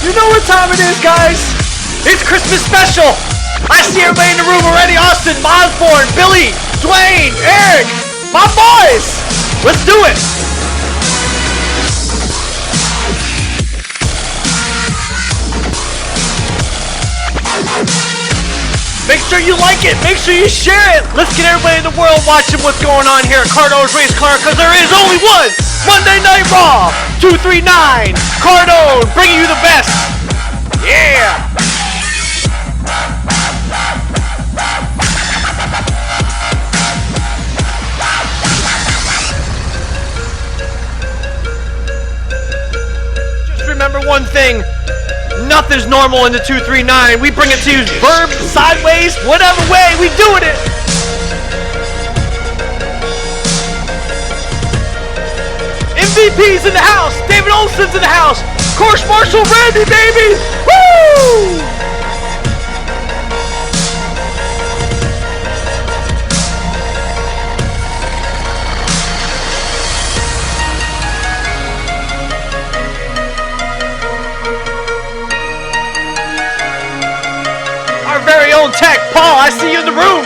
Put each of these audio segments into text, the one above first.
You know what time it is, guys? It's Christmas special. I see everybody in the room already. Austin, Osborne, Billy, Dwayne, Eric, my boys. Let's do it. Make sure you like it. Make sure you share it. Let's get everybody in the world watching what's going on here at Cardone's Race Car, because there is only one Monday Night Raw 239 Cardone, bringing you the best. Yeah. Just remember one thing. Nothing's normal in the 239. We bring it to you verb, sideways, whatever way, we doing it. MVP's in the house. David Olson's in the house. Course Marshal Randy, baby. Woo! Our very own tech, Paul, I see you in the room.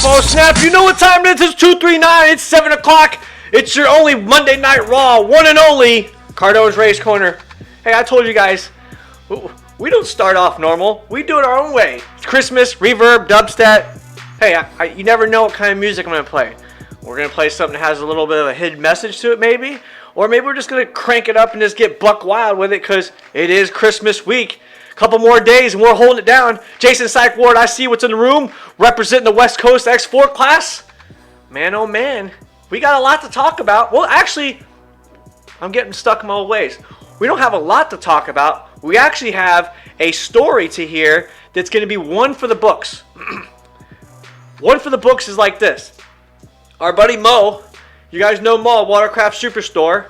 Oh snap, you know what time it is? It's 239, it's 7 o'clock. It's your only Monday Night Raw, one and only Cardone's Race Corner. Hey, I told you guys, we don't start off normal. We do it our own way. It's Christmas, reverb, dubstep. Hey, you never know what kind of music I'm going to play. We're going to play something that has a little bit of a hidden message to it maybe. Or maybe we're just going to crank it up and just get buck wild with it because it is Christmas week. Couple more days and we're holding it down. Jason Syke Ward, I see what's in the room, representing the West Coast X4 class. Man, oh man, we got a lot to talk about. Well, actually, I'm getting stuck in my old ways. We don't have a lot to talk about. We actually have a story to hear that's going to be one for the books. One for the books is like this. Our buddy Mo, you guys know Mo, Watercraft Superstore.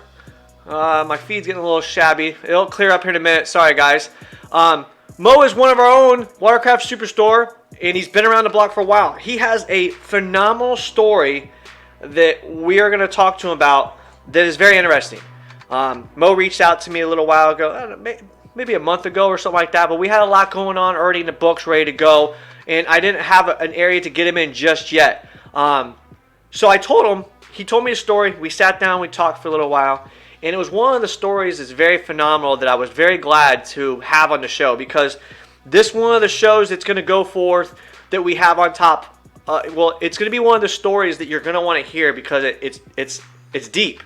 My feed's getting a little shabby. It'll clear up here in a minute. Sorry, guys. Mo is one of our own Watercraft Superstore, and he's been around the block for a while. He has a phenomenal story that we are going to talk to him about that is very interesting. Mo reached out to me a little while ago, maybe a month ago or something like that, but we had a lot going on already in the books, ready to go, and I didn't have an area to get him in just yet. So I told him, he told me a story, we sat down, we talked for a little while, and it was one of the stories that's very phenomenal that I was very glad to have on the show, because this one of the shows that's going to go forth that we have on top, well, it's going to be one of the stories that you're going to want to hear because it's deep.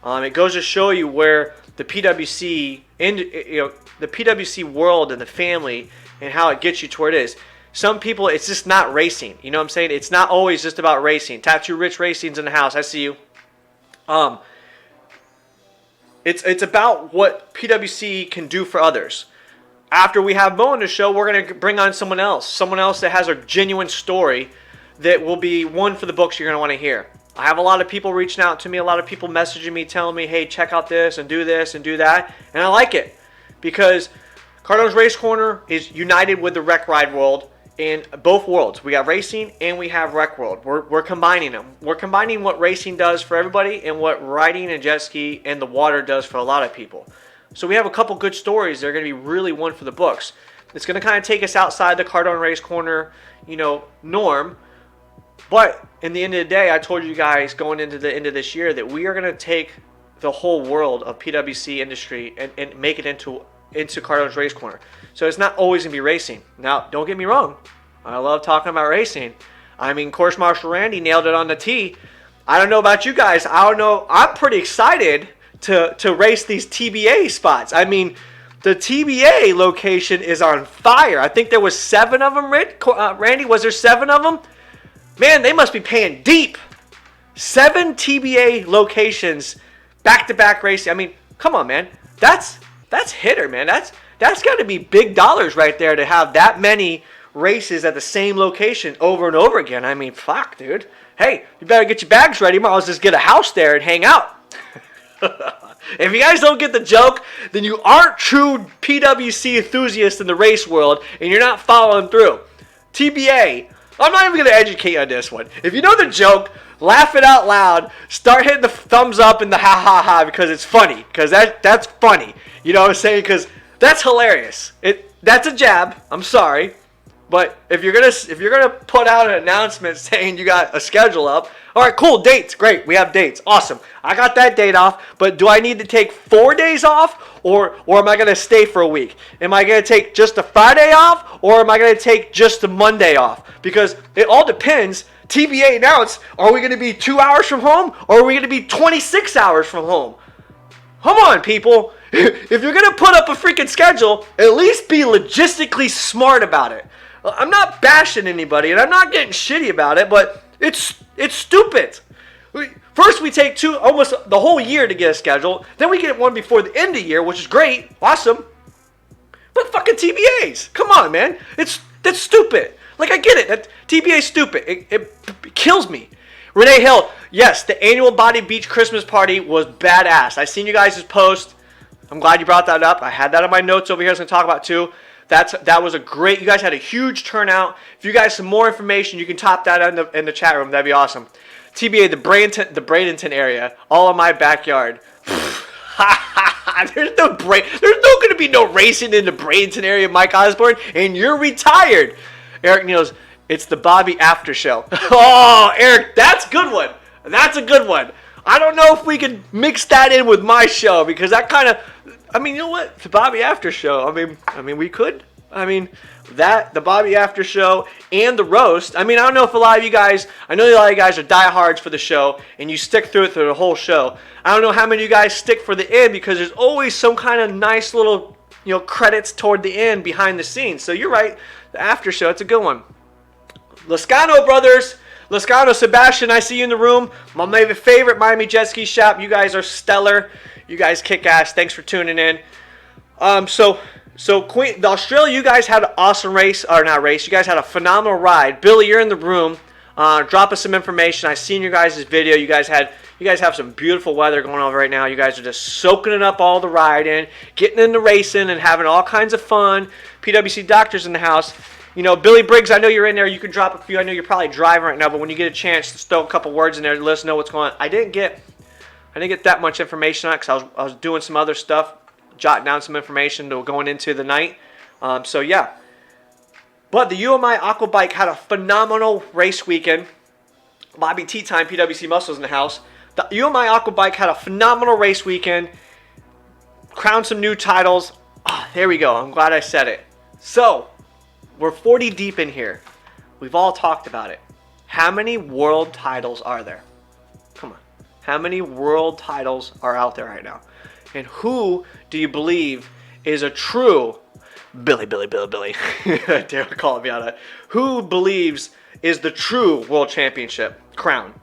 It goes to show you where the PWC the PWC world and the family and how it gets you to where it is. Some people, it's just not racing. You know what I'm saying? It's not always just about racing. Tattoo Rich Racing's in the house. I see you. It's about what PWC can do for others. After we have Mo on the show, we're going to bring on someone else that has a genuine story that will be one for the books you're going to want to hear. I have a lot of people reaching out to me, a lot of people messaging me, telling me, hey, check out this and do that. And I like it because Cardone's Race Corner is united with the Rec Ride world in both worlds. We got racing and we have Rec World. We're combining them. We're combining what racing does for everybody and what riding and jet ski and the water does for a lot of people. So we have a couple good stories that are going to be really one for the books. It's going to kind of take us outside the Cardone Race Corner, norm. But in the end of the day, I told you guys going into the end of this year that we are going to take the whole world of PWC industry and make it into Cardone's Race Corner. So it's not always going to be racing. Now, don't get me wrong. I love talking about racing. I mean, Course Marshal Randy nailed it on the tee. I don't know about you guys. I don't know. I'm pretty excited to race these TBA spots. I mean, the TBA location is on fire. I think there was 7 of them, Randy. Was there 7 of them? Man, they must be paying deep. 7 TBA locations, back-to-back racing. I mean, come on, man. That's hitter, man. That's got to be big dollars right there to have that many races at the same location over and over again. I mean, fuck, dude. Hey, you better get your bags ready. Might as well just get a house there and hang out. If you guys don't get the joke, then you aren't true PWC enthusiasts in the race world, and you're not following through. TBA, I'm not even going to educate you on this one. If you know the joke, laugh it out loud. Start hitting the thumbs up and the ha ha ha because it's funny. Because that's funny. You know what I'm saying? Because that's hilarious. That's a jab. I'm sorry. But if you're gonna put out an announcement saying you got a schedule up, all right, cool, dates, great, we have dates, awesome. I got that date off, but do I need to take 4 days off, or am I gonna stay for a week? Am I gonna take just a Friday off, or am I gonna take just a Monday off? Because it all depends. TBA announced, are we gonna be 2 hours from home, or are we gonna be 26 hours from home? Come on, people. If you're gonna put up a freaking schedule, at least be logistically smart about it. I'm not bashing anybody, and I'm not getting shitty about it, but it's stupid. First, we take almost the whole year to get a schedule. Then we get one before the end of the year, which is great, awesome. But fucking TBAs, come on, man. That's stupid. Like, I get it. That TBA's stupid. It kills me. Renee Hill, yes, the annual Body Beach Christmas party was badass. I seen you guys' post. I'm glad you brought that up. I had that on my notes over here. I was going to talk about too. That was a great. You guys had a huge turnout. If you guys some more information, you can top that in the chat room. That'd be awesome. TBA, the Bradenton area, all in my backyard. There's no going to be no racing in the Bradenton area, Mike Osborne, and you're retired. Eric Niels, it's the Bobby After Show. Oh, Eric, that's a good one. That's a good one. I don't know if we can mix that in with my show because that kind of. I mean, you know what? The Bobby After Show. I mean, we could. I mean, the Bobby After Show and the roast. I mean, I don't know if a lot of you guys. I know a lot of you guys are diehards for the show, and you stick through it through the whole show. I don't know how many of you guys stick for the end because there's always some kind of nice little, credits toward the end behind the scenes. So you're right. The After Show. It's a good one. Lascano brothers. Lascano, Sebastian, I see you in the room. My favorite Miami Jet Ski shop. You guys are stellar. You guys kick ass. Thanks for tuning in. So Australia, you guys had an awesome race, or not race. You guys had a phenomenal ride. Billy, you're in the room. Drop us some information. I seen your guys' video. You guys have some beautiful weather going on right now. You guys are just soaking it up, all the ride in, getting into racing and having all kinds of fun. PWC Doctors in the house. Billy Briggs, I know you're in there. You can drop a few. I know you're probably driving right now, but when you get a chance, just throw a couple words in there to let us know what's going on. I didn't get that much information on it because I was doing some other stuff, jotting down some information going into the night. So yeah. But the UMI Aqua Bike had a phenomenal race weekend. Bobby Tea Time, PWC Muscles in the house. The UMI Aqua Bike had a phenomenal race weekend. Crowned some new titles. There we go. I'm glad I said it. So, we're 40 deep in here. We've all talked about it. How many world titles are there? Come on. How many world titles are out there right now? And who do you believe is a true Billy. Dare call me out. Who believes is the true world championship crown?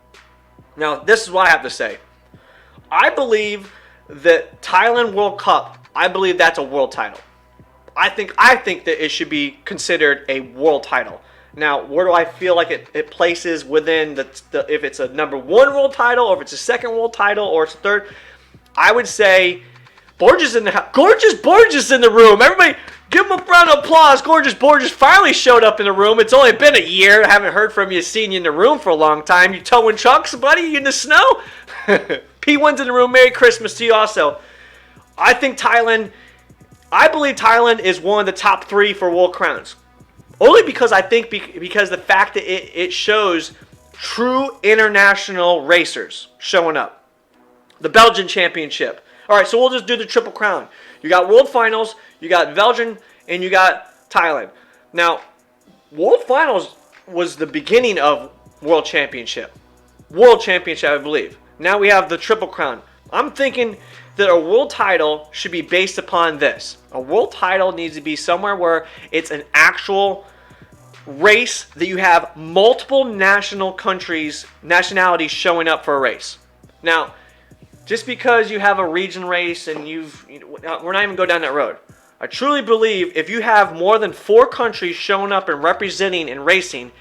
Now, this is what I have to say. I believe that Thailand World Cup, I believe that's a world title. I think that it should be considered a world title. Now, where do I feel like it places within the if it's a number 1 world title, or if it's a second world title, or it's a third? I would say Borges in the house. Gorgeous Borges in the room. Everybody, give him a round of applause. Gorgeous Borges finally showed up in the room. It's only been a year. I haven't heard from you, seen you in the room for a long time. You towing trucks, buddy? You in the snow? P1's in the room. Merry Christmas to you also. I believe Thailand is one of the top 3 for world crowns. Only because I think because the fact that it shows true international racers showing up. The Belgian Championship. All right, so we'll just do the Triple Crown. You got World Finals, you got Belgian, and you got Thailand. Now, World Finals was the beginning of World Championship. World Championship, I believe. Now we have the Triple Crown. I'm thinking that a world title should be based upon this. A world title needs to be somewhere where it's an actual race that you have multiple nationalities showing up for a race. Now, just because you have a region race and we're not even going down that road. I truly believe if you have more than 4 countries showing up and representing and racing,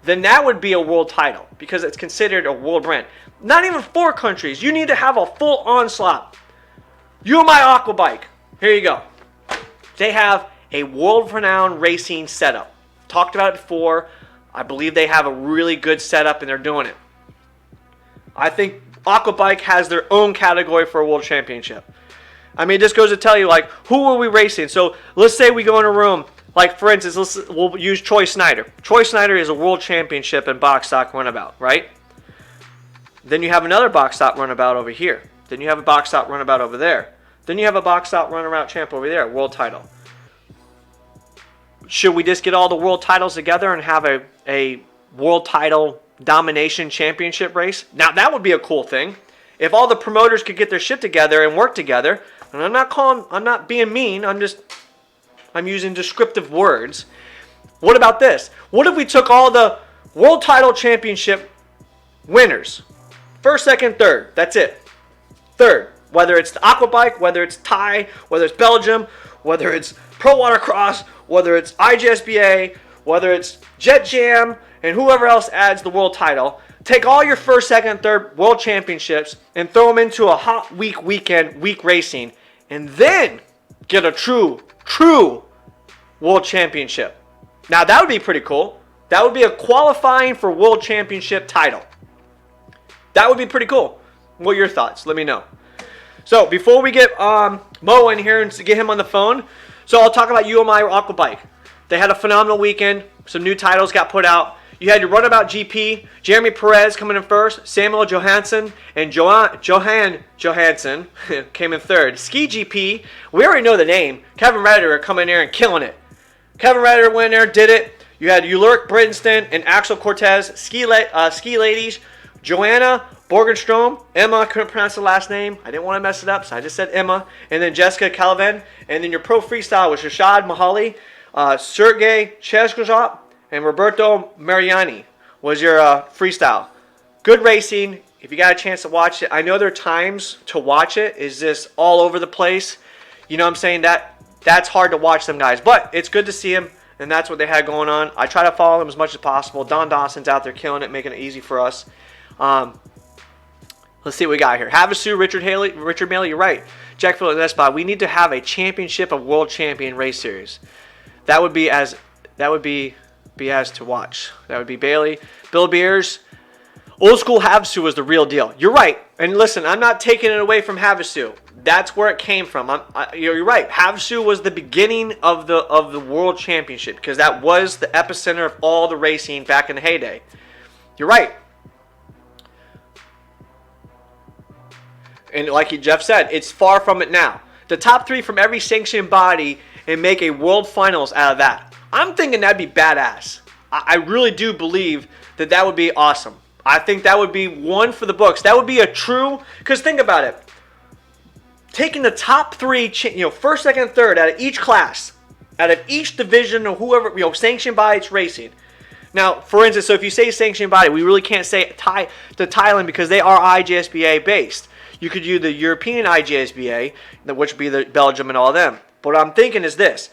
then that would be a world title because it's considered a world brand. Not even 4 countries. You need to have a full onslaught. UMI Aquabike. Here you go. They have a world-renowned racing setup. Talked about it before. I believe they have a really good setup and they're doing it. I think Aquabike has their own category for a world championship. I mean, this goes to tell you, like, who are we racing? So let's say we go in a room, like, for instance, we'll use Troy Snyder. Troy Snyder is a world championship in box stock runabout, right? Then you have another box stock runabout over here. Then you have a box stock runabout over there. Then you have a box stock runabout champ over there, world title. Should we just get all the world titles together and have a world title domination championship race? Now, that would be a cool thing. If all the promoters could get their shit together and work together, and I'm not being mean, I'm using descriptive words. What about this? What if we took all the world title championship winners? First, second, third. That's it. Third. Whether it's the Aquabike, whether it's Thai, whether it's Belgium, whether it's Pro Watercross, whether it's IGSBA, whether it's Jet Jam, and whoever else adds the world title. Take all your first, second, third world championships and throw them into a hot week racing, and then get a true world championship. Now that would be pretty cool. That would be a qualifying for world championship title. That would be pretty cool. What are your thoughts? Let me know. So before we get Mo in here and get him on the phone, so I'll talk about UMI Aquabike. They had a phenomenal weekend. Some new titles got put out. You had your runabout GP, Jeremy Perez coming in first, Samuel Johansson, and Johan Johansson came in third. Ski GP, we already know the name. Kevin Redder coming in there and killing it. Kevin Redder went in there, did it. You had Ulrich Britenston and Axel Cortez. Ski ladies, Joanna Borgenstrom. Emma, couldn't pronounce the last name. I didn't want to mess it up, so I just said Emma. And then Jessica Calvin. And then your pro freestyle was Rashad Mahali, Sergey Cheskazov, and Roberto Mariani was your freestyle. Good racing. If you got a chance to watch it, I know there are times to watch it is just all over the place. You know what I'm saying? That's hard to watch them guys. But it's good to see them, and that's what they had going on. I try to follow them as much as possible. Don Dawson's out there killing it, making it easy for us. Let's see what we got here. Havasu, Richard Maley, you're right. Jack Phillips, that's spot. We need to have a championship of world champion race series. That would be as to watch. That would be Bailey. Bill Beers. Old school Havasu was the real deal. You're right. And listen, I'm not taking it away from Havasu. That's where it came from. You're right. Havasu was the beginning of the world championship because that was the epicenter of all the racing back in the heyday. You're right. And like Jeff said, it's far from it now. The top 3 from every sanctioned body and make a world finals out of that. I'm thinking that'd be badass. I really do believe that would be awesome. I think that would be one for the books. That would be a true, because think about it. Taking the top 3, first, second, third out of each class, out of each division or whoever, sanctioned by its racing. Now, for instance, so if you say sanctioned body, we really can't say to Thailand because they are IGSBA based. You could use the European IGSBA, which would be the Belgium and all of them. But what I'm thinking is this.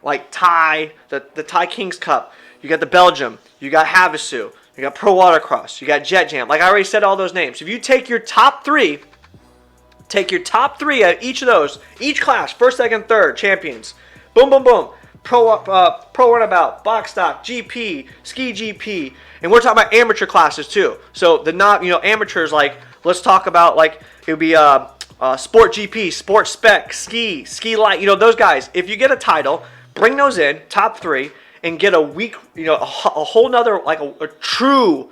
Like Thai, the Thai Kings Cup. You got the Belgium. You got Havasu. You got Pro Watercross. You got Jet Jam. Like I already said all those names. If you take your top 3, at each of those, each class, first, second, third, champions. Boom, boom, boom. Pro runabout, box stock, GP, ski GP. And we're talking about amateur classes too. So the amateurs, like, let's talk about, like, it would be Sport GP, Sport Spec, Ski Light, those guys. If you get a title, bring those in, top 3, and get a week, a whole nother, like a true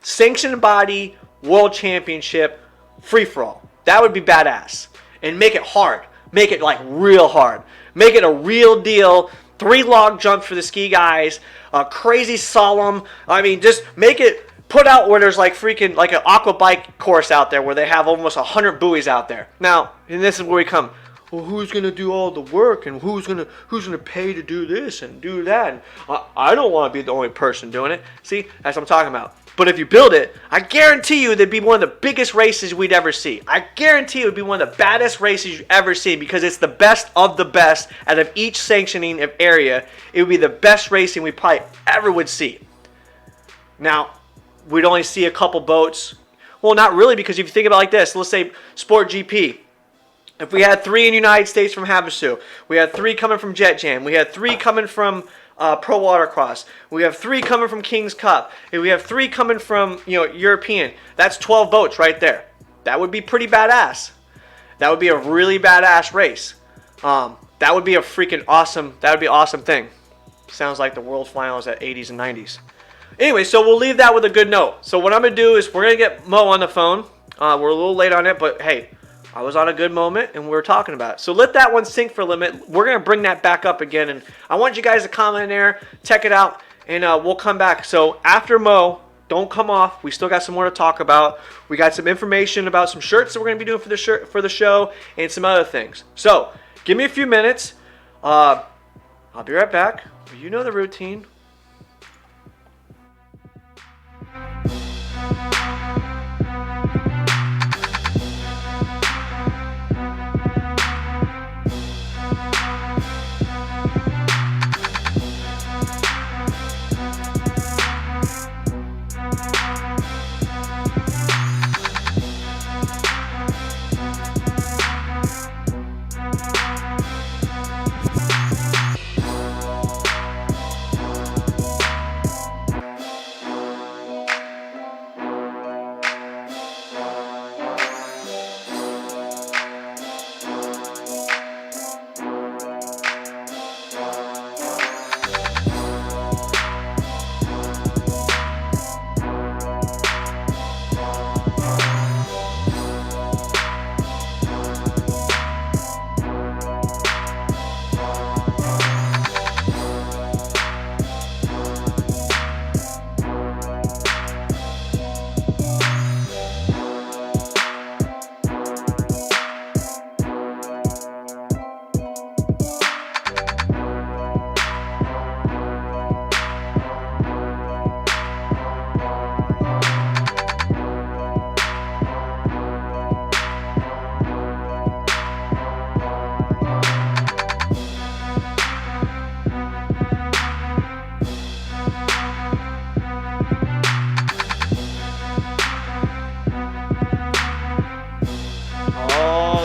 sanctioned body world championship free-for-all. That would be badass. And make it hard. Make it, like, real hard. Make it a real deal. 3 log jumps for the ski guys, crazy solemn. I mean, just make it put out where there's like freaking like an aqua bike course out there where they have almost 100 buoys out there. Now, and this is where we come. Well, who's gonna do all the work, and who's gonna pay to do this and do that? And I don't want to be the only person doing it. See, that's what I'm talking about. But if you build it, I guarantee you it'd be one of the biggest races we'd ever see. I guarantee it would be one of the baddest races you've ever seen because it's the best of the best out of each sanctioning of area. It would be the best racing we probably ever would see. Now, we'd only see a couple boats. Well, not really, because if you think about it like this, let's say Sport GP. If we had 3 in the United States from Havasu, we had 3 coming from Jet Jam, we had 3 coming from Pro Watercross, we have 3 coming from King's Cup, and we have 3 coming from European. That's 12 boats right there. That would be pretty badass. That would be a really badass race. That would be a freaking awesome. That would be an awesome thing. Sounds like the World Finals at 80s and 90s. Anyway, so we'll leave that with a good note. So what I'm gonna do is we're gonna get Mo on the phone. We're a little late on it, but hey, I was on a good moment and we were talking about it. So let that one sink for a limit. We're going to bring that back up again. And I want you guys to comment in there, check it out, and we'll come back. So after Mo, don't come off. We still got some more to talk about. We got some information about some shirts that we're going to be doing for the show and some other things. So give me a few minutes. I'll be right back. You know the routine.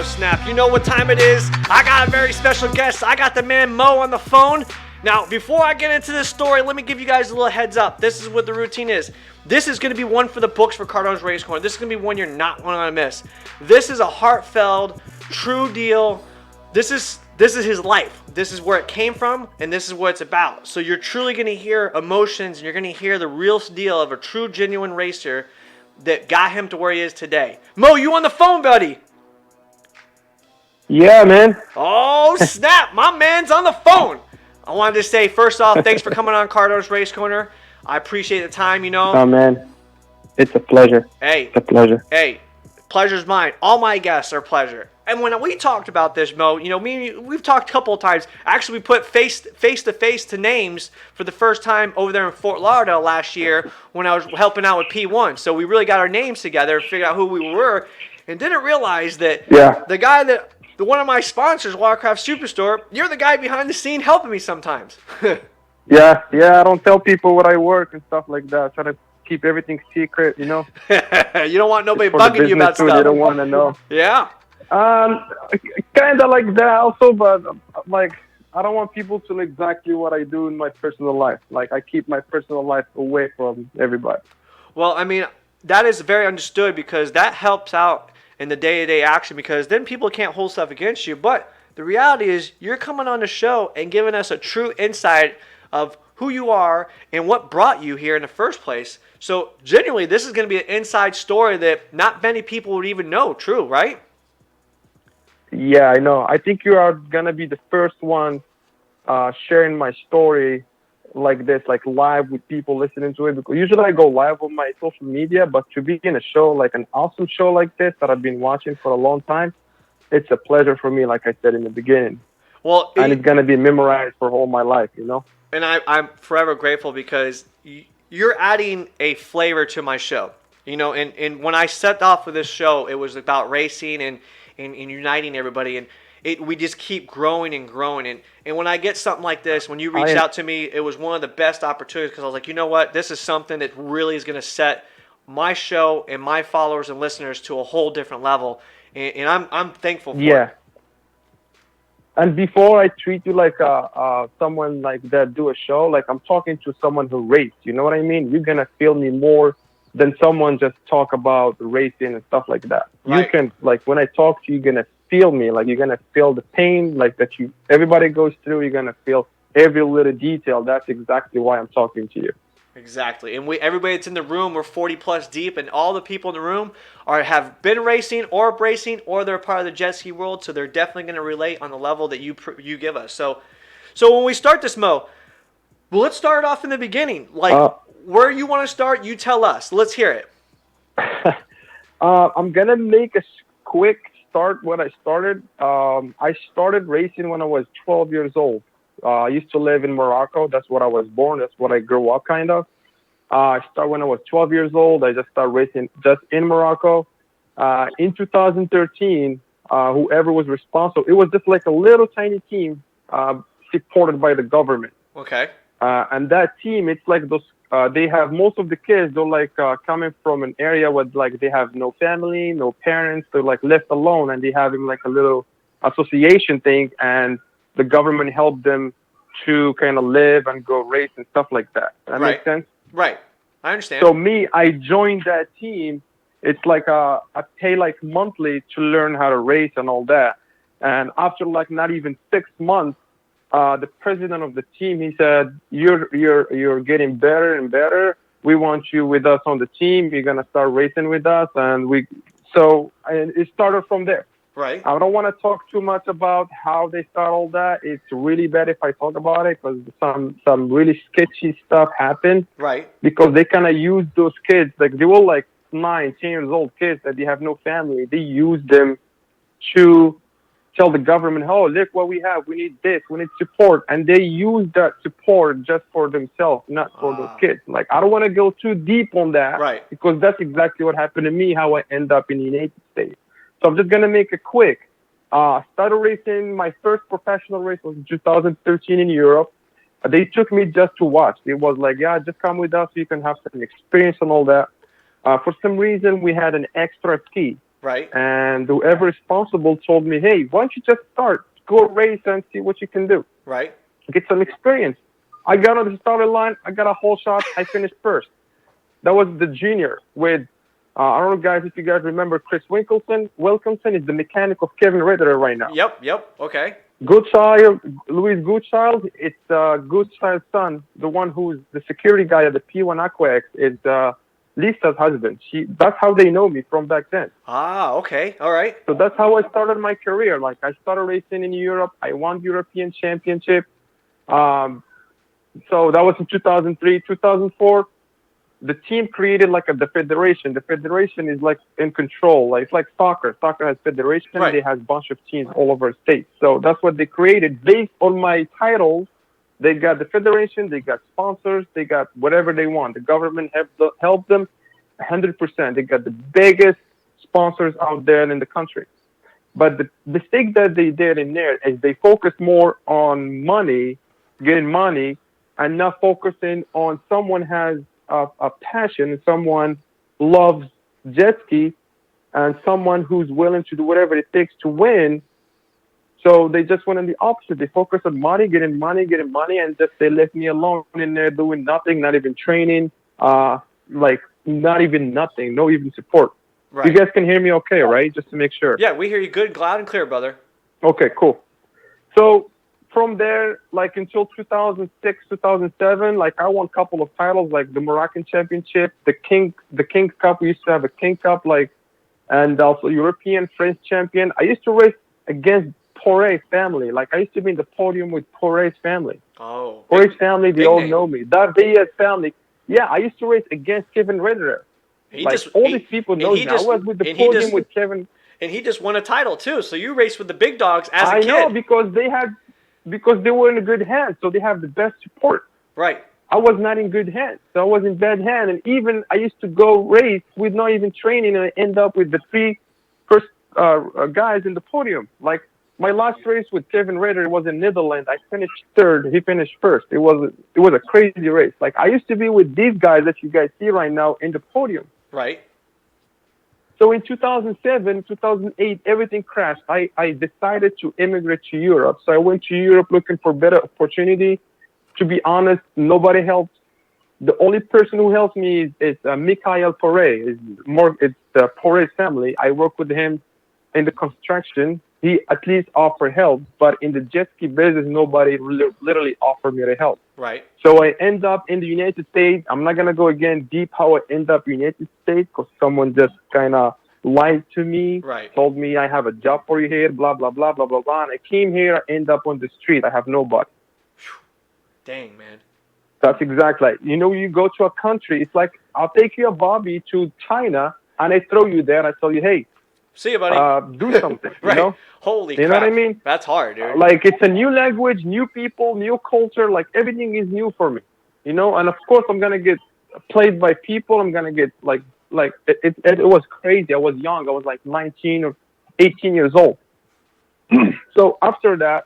Snap. You know what time it is. I got a very special guest. I got the man Mo on the phone. Now, before I get into this story, let me give you guys a little heads up. This is what the routine is. This is going to be one for the books for Cardone's Race Corner. This is going to be one you're not going to miss. This is a heartfelt, true deal. This is his life. This is where it came from, and this is what it's about. So you're truly going to hear emotions, and you're going to hear the real deal of a true, genuine racer that got him to where he is today. Mo, you on the phone, buddy? Yeah, man. Oh, snap. My man's on the phone. I wanted to say, first off, thanks for coming on Cardone's Race Corner. I appreciate the time, Oh, man. It's a pleasure. Hey. It's a pleasure. Hey, pleasure's mine. All my guests are pleasure. And when we talked about this, Mo, we've talked a couple of times. Actually, we put face to face to names for the first time over there in Fort Lauderdale last year when I was helping out with P1. So we really got our names together and figured out who we were and didn't realize that the guy that... one of my sponsors, Watercraft Superstore, you're the guy behind the scene helping me sometimes. Yeah, I don't tell people what I work and stuff like that. I try to keep everything secret, You don't want nobody bugging you about too. stuff. They don't want to know. Yeah. Kind of like that also, but like I don't want people to know exactly what I do in my personal life. Like I keep my personal life away from everybody. Well, I mean, that is very understood because that helps out in the day-to-day action because then people can't hold stuff against you. But the reality is you're coming on the show and giving us a true insight of who you are and what brought you here in the first place. So genuinely, this is going to be an inside story that not many people would even know. True, right? Yeah, I know. I think you are going to be the first one sharing my story like this, like live with people listening to it. Because usually I go live on my social media, but to be in a show, like an awesome show like this that I've been watching for a long time, it's a pleasure for me, like I said in the beginning. Well, And it's going to be memorized for all my life, you know? and I'm forever grateful because you're adding a flavor to my show. You know, and when I set off with this show, it was about racing and uniting everybody, and we just keep growing and growing. And when I get something like this, when you reached out to me, it was one of the best opportunities because I was like, you know what, this is something that really is going to set my show and my followers and listeners to a whole different level, and I'm thankful for Yeah. it. And before I treat you like someone like that do a show, like I'm talking to someone who raced. You know what I mean? You're gonna feel me more than someone just talk about racing and stuff like that. You Right. can like when I talk to you, you're gonna feel me. Like you're gonna feel the pain, like that you everybody goes through. You're gonna feel every little detail. That's exactly why I'm talking to you. Exactly, and everybody that's in the room, we're 40 plus deep, and all the people in the room have been racing or racing, or they're part of the jet ski world, so they're definitely going to relate on the level that you give us. So when we start this, Mo, well, let's start off in the beginning. Like where you want to start, you tell us. Let's hear it. I'm gonna make a quick start. When I started, I started racing when I was 12 years old. I used to live in Morocco. That's where I was born. That's what I grew up, kind of. I started when I was 12 years old. I just started racing just in Morocco. In 2013, whoever was responsible, it was just like a little tiny team supported by the government. Okay. And that team, it's like those. They have most of the kids. They're like coming from an area where like they have no family, no parents. They're like left alone, and they have like a little association thing, and the government helped them to kind of live and go race and stuff like that. That Right. makes sense? Right. I understand. So me, I joined that team. It's like I pay like monthly to learn how to race and all that. And after like not even 6 months, the president of the team, he said, "You're getting better and better. We want you with us on the team. You're gonna start racing with us." And it started from there. Right. I don't want to talk too much about how they start all that. It's really bad if I talk about it because some really sketchy stuff happened. Right. Because they kind of use those kids, like they were like 9, 10 years old kids that they have no family. They use them to tell the government, "Oh, look what we have. We need this. We need support." And they use that support just for themselves, not for those kids. Like, I don't want to go too deep on that. Right. Because that's exactly what happened to me, how I end up in the United States. So I'm just going to make it quick. Started racing. My first professional race was in 2013 in Europe. They took me just to watch. It was like, "Yeah, just come with us so you can have some experience and all that." For some reason, we had an extra ski. Right. And whoever responsible told me, "Hey, why don't you just start? Go race and see what you can do. Right. Get some experience." I got on the starting line. I got a whole shot. I finished first. That was the junior with, I don't know, guys, if you guys remember Chris Wilkinson is the mechanic of Kevin Ritter right now. Yep. Okay. Louis Goodchild, it's Goodchild's son, the one who's the security guy at the P1 Aquex, is Lisa's husband. That's how they know me from back then. Okay. All right. So that's how I started my career. Like, I started racing in Europe. I won European Championship. So that was in 2003, 2004. The team created like the federation. The federation is like in control. Like, it's like soccer. Soccer has federation. Right. They have a bunch of teams all over the states. So that's what they created. Based on my titles, they got the federation. They got sponsors. They got whatever they want. The government helped them 100%. They got the biggest sponsors out there in the country. But the mistake that they did in there is they focused more on money, getting money, and not focusing on someone has a passion, someone loves jet ski, and someone who's willing to do whatever it takes to win. So they just went on the opposite. They focused on money, getting money, and just they left me alone in there doing nothing, not even training, like not even nothing, no even support. Right. You guys can hear me okay, right? Just to make sure. Yeah, we hear you good, loud and clear, brother. Okay, cool. So from there, like until 2006, 2007, like I won a couple of titles, like the Moroccan Championship, the King Cup. We used to have a King Cup, like, and also European, French champion. I used to race against Poirier family. Like I used to be in the podium with Poirier's family. Oh, Poirier's family, they big all name. know me. That Diaz family. Yeah, I used to race against Kevin Ritter. He Like just all he these people and know he me. I just was with the and he podium just with Kevin. and he just won a title too. So you raced with the big dogs as a I know kid. because they were in good hands, so they have the best support. Right. I was not in good hands, so I was in bad hands. And even I used to go race with not even training, and I end up with the three first guys in the podium. Like my last race with Kevin Ritter was in Netherlands. I finished third. He finished first. It was a crazy race. Like I used to be with these guys that you guys see right now in the podium. Right. So in 2007, 2008, everything crashed. I decided to immigrate to Europe. So I went to Europe looking for better opportunity. To be honest, nobody helped. The only person who helped me is Mikhail Poirier. It's the Poirier family. I work with him in the construction. He at least offered help, but in the jet ski business, nobody literally offered me the help. Right. So I end up in the United States. I'm not gonna go again deep how I end up in the United States because someone just kind of lied to me, Right. told me I have a job for you here, blah blah blah blah blah blah. And I came here, I end up on the street. I have nobody. Dang, man. That's exactly. You know, you go to a country. It's like I'll take you, Bobby, to China, and I throw you there. And I tell you, hey, See you, buddy. do something. Right. You know. Holy You crap. know what I mean? That's hard, dude. Like it's a new language, new people, new culture. Like everything is new for me, you know. And of course, I'm gonna get played by people. I'm gonna get it was crazy. I was young. I was like 19 or 18 years old. So after that,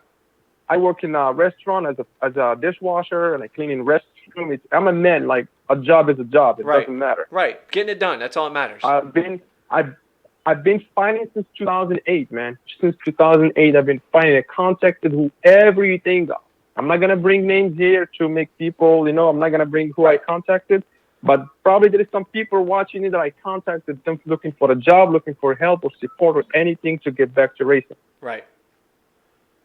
I work in a restaurant as a dishwasher, and I clean in restroom. I'm a man. Like a job is a job. It Right. doesn't matter. Right. Getting it done. That's all that matters. I've been fighting since 2008, man. Since 2008, I've been fighting. I contacted whoever you think of. I'm not gonna bring names here to make people, you know. I'm not gonna bring who I contacted, but probably there is some people watching it that I contacted them looking for a job, looking for help or support or anything to get back to racing. Right.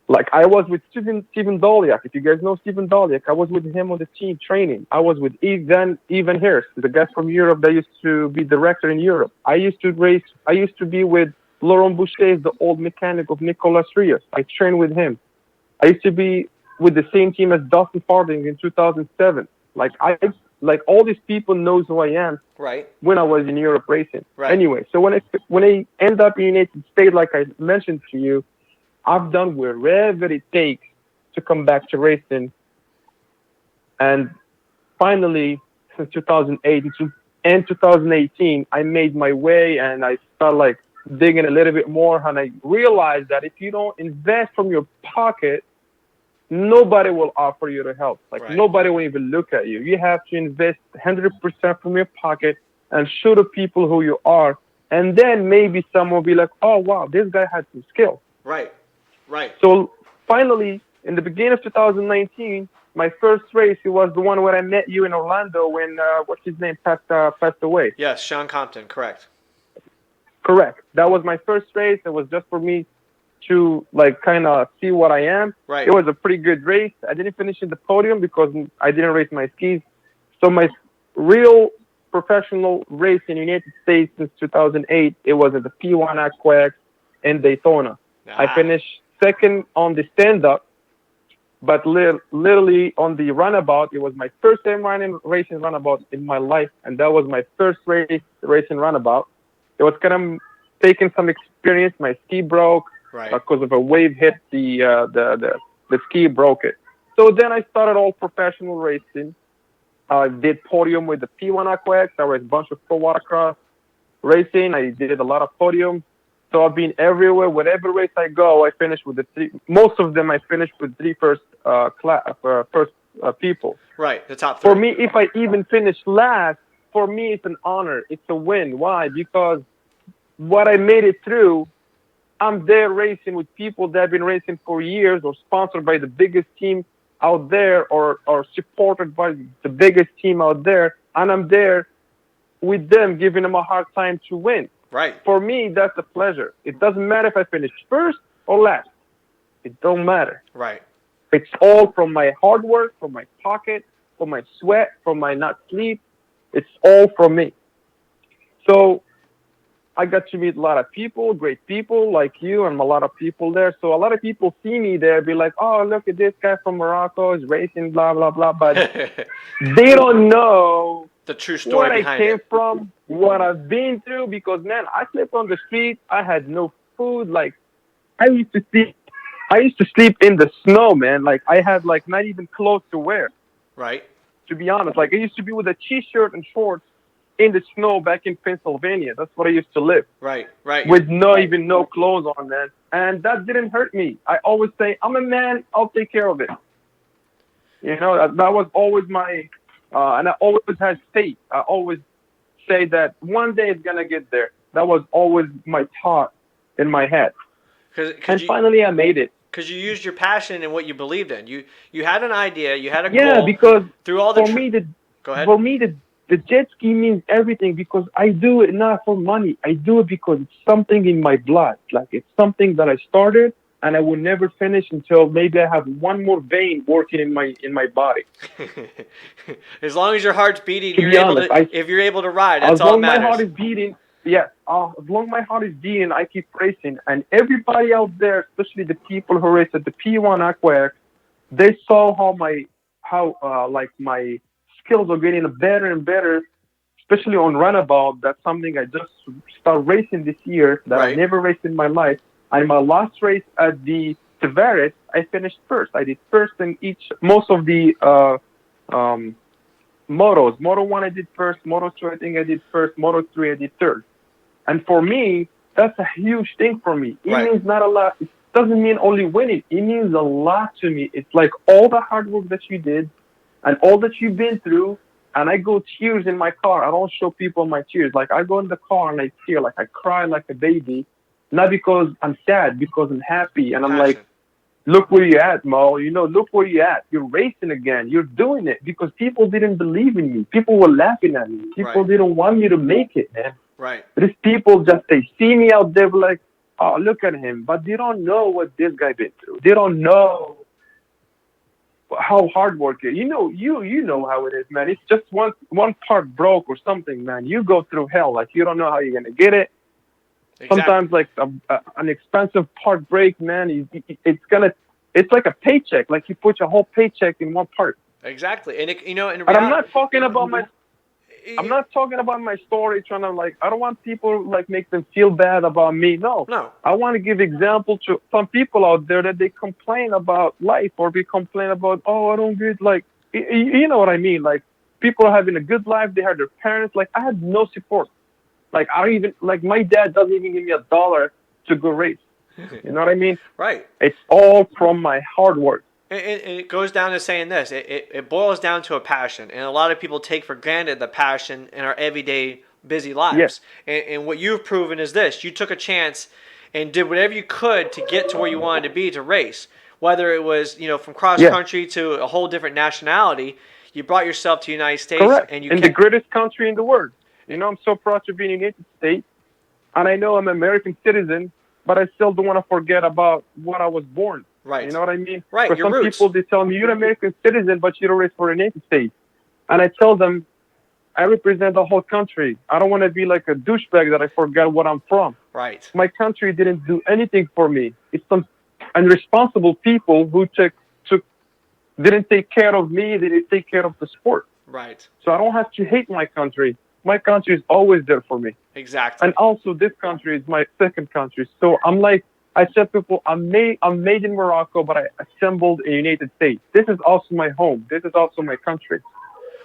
Like I was with Stephen Doliak. If you guys know Stephen Doliak, I was with him on the team training. I was with Evan Hirst, the guy from Europe that used to be director in Europe. I used to race. I used to be with Laurent Boucher, the old mechanic of Nicolas Rios. I trained with him. I used to be with the same team as Dustin Farding in 2007. Like all these people knows who I am. Right. When I was in Europe racing. Right. Anyway, so when I end up in the United States, like I mentioned to you, I've done wherever it takes to come back to racing. And finally, since 2008 and 2018, I made my way and I started like digging a little bit more. And I realized that if you don't invest from your pocket, nobody will offer you the help. Like nobody will even look at you. You have to invest 100% from your pocket and show the people who you are. And then maybe someone will be like, oh, wow, this guy has some skill. Right. Right. So finally, in the beginning of 2019, my first race, it was the one where I met you in Orlando when, what's his name, passed away. Yes, Sean Compton, correct. Correct. That was my first race. It was just for me to, like, kind of see what I am. Right. It was a pretty good race. I didn't finish in the podium because I didn't race my skis. So my real professional race in the United States since 2008, it was at the P1 Aquex in Daytona. I finished second on the stand-up, but literally on the runabout, it was my first time racing runabout in my life, and that was my first race racing runabout. It was kind of taking some experience. My ski broke because of a wave hit the ski, broke it. So then I started all professional racing. I did podium with the P1 Aquex. I raced a bunch of pro watercraft racing. I did a lot of podiums. So I've been everywhere. Whatever race I go, I finish with the three. Most of them I finished with three first people. Right, the top three. For me, if I even finish last, for me it's an honor. It's a win. Why? Because what I made it through, I'm there racing with people that have been racing for years or sponsored by the biggest team out there or supported by the biggest team out there. And I'm there with them, giving them a hard time to win. Right. For me, that's a pleasure. It doesn't matter if I finish first or last. It don't matter. Right. It's all from my hard work, from my pocket, from my sweat, from my not sleep. It's all from me. So I got to meet a lot of people, great people like you, and a lot of people there. So a lot of people see me there, be like, "Oh, look at this guy from Morocco is racing, blah blah blah." But they don't know The true story what I behind came it. from, what I've been through. Because man, I slept on the street. I had no food. Like I used to sleep. I used to sleep in the snow, man. Like I had like not even clothes to wear. Right. To be honest, like I used to be with a t-shirt and shorts in the snow back in Pennsylvania. That's what I used to live Right. Right. with no even no clothes on, man. And that didn't hurt me. I always say, I'm a man. I'll take care of it. You know, that was always my, and I always had faith. I always say that one day it's gonna get there. That was always my thought in my head. Because And you finally, I made it. because you used your passion and what you believed in. You had an idea, you had a Yeah, goal. because Through all the for me, the go ahead. for me the jet ski means everything because I do it not for money. I do it because it's something in my blood. Like it's something that I started and I will never finish until maybe I have one more vein working in my body. As long as your heart's beating, To you're be able honest, to. If you're able to ride, as that's all that long my heart matters. is beating, yes, as long my heart is beating, I keep racing. And everybody out there, especially the people who race at the P1 Aquatic, they saw how like my skills are getting better and better, especially on runabout. That's something I just started racing this year that I Right. never raced in my life. And my last race at the Tavares, I finished first. I did first in most of the um, motos. Moto 1 I did first. Moto 2 I think I did first. Moto 3 I did third. And for me, that's a huge thing for me. It Right. means not a lot. It doesn't mean only winning. It means a lot to me. It's like all the hard work that you did and all that you've been through. And I go tears in my car. I don't show people my tears. Like I go in the car and I tear, like I cry like a baby, not because I'm sad, because I'm happy. And I'm like, Passion. look where you're at, Mo. You know, look where you're at. You're racing again. You're doing it because people didn't believe in me. People were laughing at me. People Right. didn't want me to make it, man. Right. These people just they see me out there like, oh, look at him, but they don't know what this guy been through. They don't know how hard work is. You know how it is, man. It's just one part broke or something, man. You go through hell, like you don't know how you're gonna get it. Exactly. Sometimes like an expensive part break, man. It's like a paycheck. Like you put your whole paycheck in one part. Exactly. And it, in And I'm reality, not talking about my story trying to like I don't want people like make them feel bad about me. No. no. I want to give example to some people out there that they complain about life or they complain about I don't get like you know what I mean? Like people are having a good life, they had their parents, like I had no support. Like I don't even like my dad doesn't even give me $1 to go race. You know what I mean? Right. It's all from my hard work. And it goes down to saying this. It boils down to a passion, and a lot of people take for granted the passion in our everyday busy Yes, lives. And what you've proven is this: you took a chance and did whatever you could to get to where you wanted to be to race. Whether it was from cross yes, country to a whole different nationality, you brought yourself to the United States, correct. and you In the kept greatest country in the world. You know, I'm so proud to be in the United States. And I know I'm an American citizen, but I still don't want to forget about what I was born. You right, know what I mean? right, For your some roots. people, they tell me, you're an American citizen, but you don't race for the United States. And I tell them, I represent the whole country. I don't want to be like a douchebag that I forget what I'm from. Right, My country didn't do anything for me. It's some irresponsible people who took didn't take care of me. They didn't take care of the sport. right, So I don't have to hate my country. My country is always there for me. And exactly. also, this country is my second country. So I'm like, I said to people, I'm made in Morocco, but I assembled in the United States. This is also my home. This is also my country.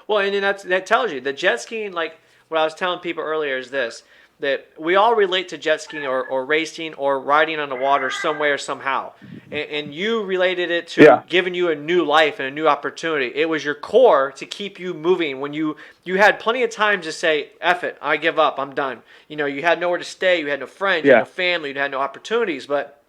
Well, and then that tells you the jet skiing. Like what I was telling people earlier is this: that we all relate to jet skiing or racing or riding on the water some way or somehow. And you related it to Yeah, giving you a new life and a new opportunity. It was your core to keep you moving when you had plenty of time to say, "Eff it, I give up, I'm done." You had nowhere to stay, you had no friends, you had yeah, no family, you had no opportunities. But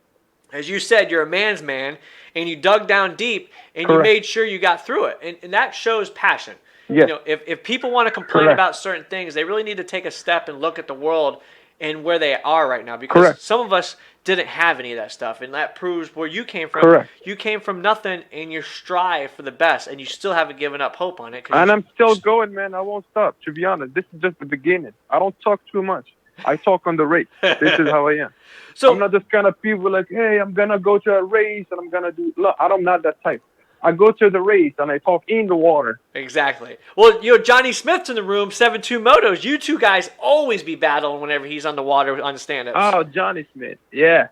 as you said, you're a man's man, and you dug down deep and you correct. made sure you got through it, and that shows passion. Yes, If people want to complain correct, about certain things, they really need to take a step and look at the world and where they are right now, because correct, some of us didn't have any of that stuff, and that proves where you came from. correct. You came from nothing, and you strive for the best, and you still haven't given up hope on it. And I'm still going, man. I won't stop. To be honest, this is just the beginning. I don't talk too much. I talk on the race. This is how I am. So I'm not this kind of people like, hey, I'm gonna go to a race and I'm gonna do. Look, I'm not that type. I go to the race and I talk in the water. exactly. Well, Johnny Smith's in the room, 7-2 motos. You two guys always be battling whenever he's on the water on the stand-ups. Oh, Johnny Smith. Yeah.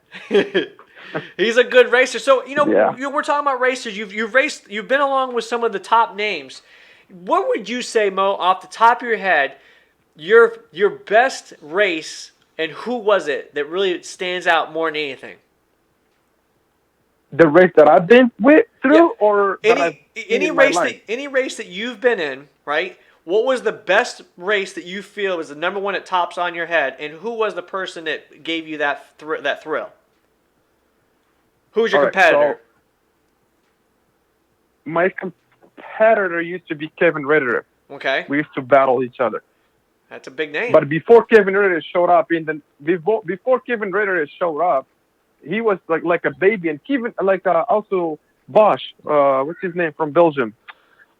He's a good racer. So Yeah. we're talking about racers. You've raced. You've been along with some of the top names. What would you say, Mo, off the top of your head, your best race, and who was it that really stands out more than anything? The race that I've been through, Yeah. or that I've seen Any in my race life. any race that you've been in, right? What was the best race that you feel was the number one that tops on your head, and who was the person that gave you that thrill? Who was your All right, competitor? so my competitor used to be Kevin Ritter. Okay, We used to battle each other. that's a big name. But before Kevin Ritter showed up before Kevin Ritter showed up, he was like a baby, and Kevin also Bosch, what's his name from Belgium?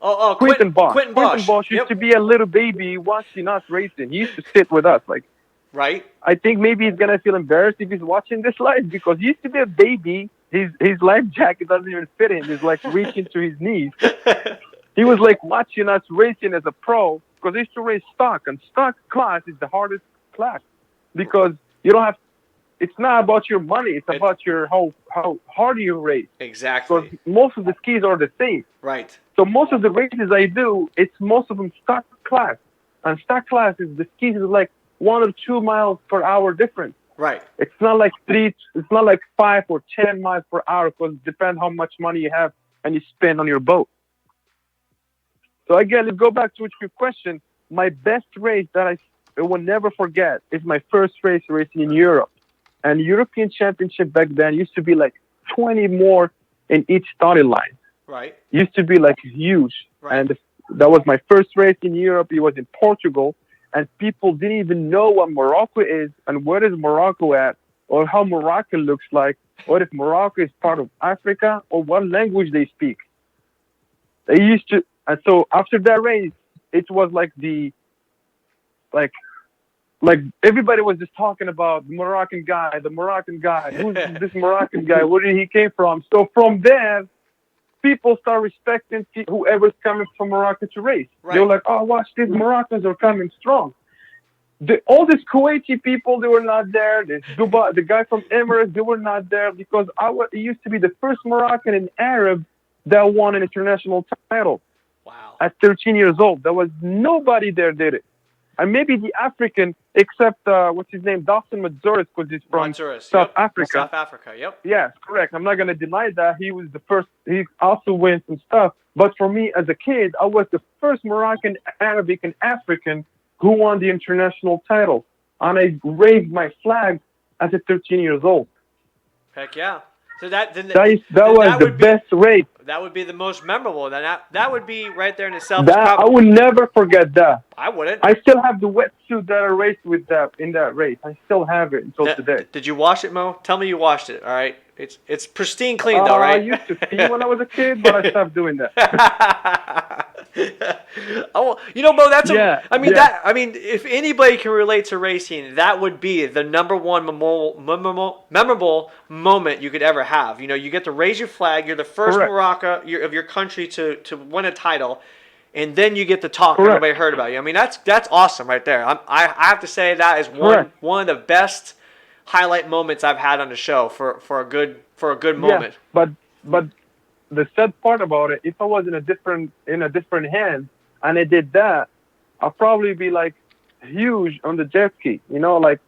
Quentin Bosch. Quentin Quentin Bosch. Bosch used to be a little baby watching us racing. He used to sit with us. Like, Right. I think maybe he's gonna feel embarrassed if he's watching this live because he used to be a baby. His life jacket doesn't even fit him. He's like reaching to his knees. He was like watching us racing as a pro because he used to race stock, and stock class is the hardest class because you don't have. It's not about your money. It's about your how hard you race. Exactly. Because most of the skis are the same. Right. So most of the races I do, it's most of them stock class, and stock class is the skis is like 1 or 2 miles per hour difference. Right. It's not like 5 or 10 miles per hour because it depends how much money you have and you spend on your boat. So again, let's go back to your question. My best race that I will never forget is my first race racing in Europe. And European Championship back then used to be like 20 more in each starting line. Right. Used to be like huge. Right. And that was my first race in Europe. It was in Portugal. And people didn't even know what Morocco is and where is Morocco at or how Morocco looks like or if Morocco is part of Africa or what language they speak. They used to, and so after that race, it was like like everybody was just talking about the Moroccan guy. Who's this Moroccan guy? Where did he came from? So from there, people start respecting whoever's coming from Morocco to race. Right. They were like, oh, watch, these Moroccans are coming strong. All these Kuwaiti people, they were not there. This Dubai, the guy from Emirates, they were not there because it used to be the first Moroccan and Arab that won an international title. Wow. At 13 years old. There was nobody there did it. And maybe the African, except, what's his name, Dawson Mazuris, because he's from South Africa. South Africa, yep. Yeah, correct. I'm not going to deny that. He was the first. He also wins some stuff. But for me, as a kid, I was the first Moroccan, Arabic, and African who won the international title. And I raised my flag as a 13 years old. Heck yeah. So that was the best race. That would be the most memorable. That would be right there in itself. I would never forget that. I wouldn't. I still have the wetsuit that I raced with in that race. I still have it until today. Did you wash it, Mo? Tell me you washed it. All right. It's pristine clean though, right? I used to ski when I was a kid, but I stopped doing that. Oh, Mo, that's I mean, if anybody can relate to racing, that would be the number one memorable moment you could ever have. You get to raise your flag. You're the first Morocco of your country to win a title, and then you get to talk. And everybody heard about you. I mean, that's awesome right there. I have to say that is one of the best highlight moments I've had on the show for a good moment. Yeah, but the sad part about it, if I was in a different hand and I did that, I'll probably be like huge on the jet ski. Like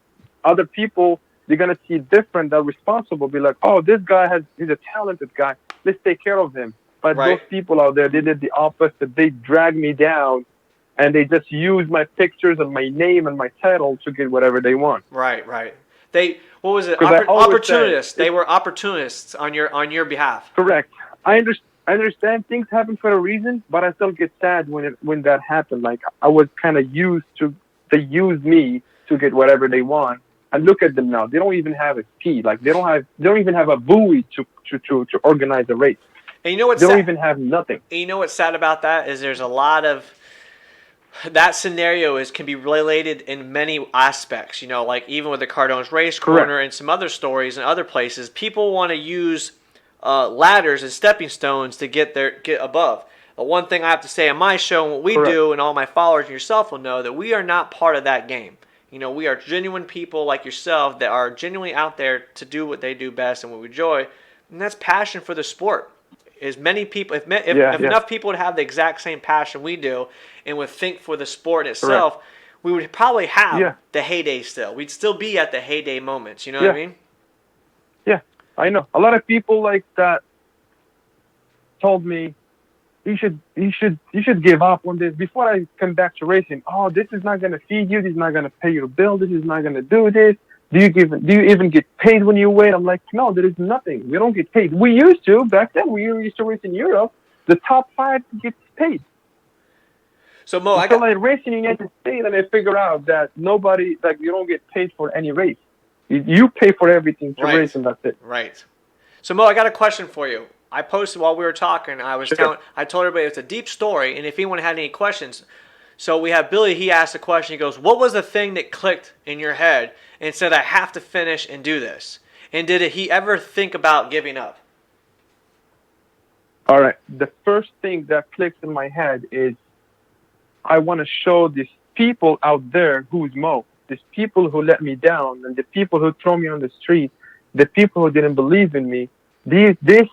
other people, they're gonna see different. They're responsible. Be like, oh, this guy he's a talented guy. Let's take care of him. But those people out there, they did the opposite. They dragged me down, and they just used my pictures and my name and my title to get whatever they want. Right. What was it? Opportunists. They were opportunists on your behalf. Correct. I understand things happen for a reason, but I still get sad when that happened. Like I was kind of they used me to get whatever they want. And look at them now. They don't even have a ski. Like they don't even have a buoy to organize a race. And you know what's they don't even have nothing. And you know what's sad about that is there's a lot of that scenario can be related in many aspects. You know, like even with the Cardone's Race Correct. Corner and some other stories and other places, people want to use ladders and stepping stones to get above. The one thing I have to say on my show and what we Correct. do, and all my followers and yourself will know, that we are not part of that game. You know, we are genuine people like yourself that are genuinely out there to do what they do best and what we enjoy, and that's passion for the sport. As many people, if enough people would have the exact same passion we do and would think for the sport itself, Correct. we would probably have Yeah. the heyday still. We'd still be at the heyday moments. You know what I mean? Yeah, I know. A lot of people like that told me you should give up on this before I come back to racing. Oh, this is not gonna feed you. This is not gonna pay your bill. This is not gonna do this. Do you even get paid when you win? I'm like, no, there is nothing. We don't get paid. We used to back then. We used to race in Europe. The top 5 gets paid. So Mo, I race in the United States, and I figure out that nobody, like, you don't get paid for any race. You pay for everything to race, and that's it. Right. So Mo, I got a question for you. I posted while we were talking. I told everybody it's a deep story, and if anyone had any questions. So we have Billy. He asked a question. He goes, "What was the thing that clicked in your head and said I have to finish and do this?" And did he ever think about giving up? All right. The first thing that clicks in my head is I want to show these people out there who's Mo. These people who let me down, and the people who throw me on the street, the people who didn't believe in me.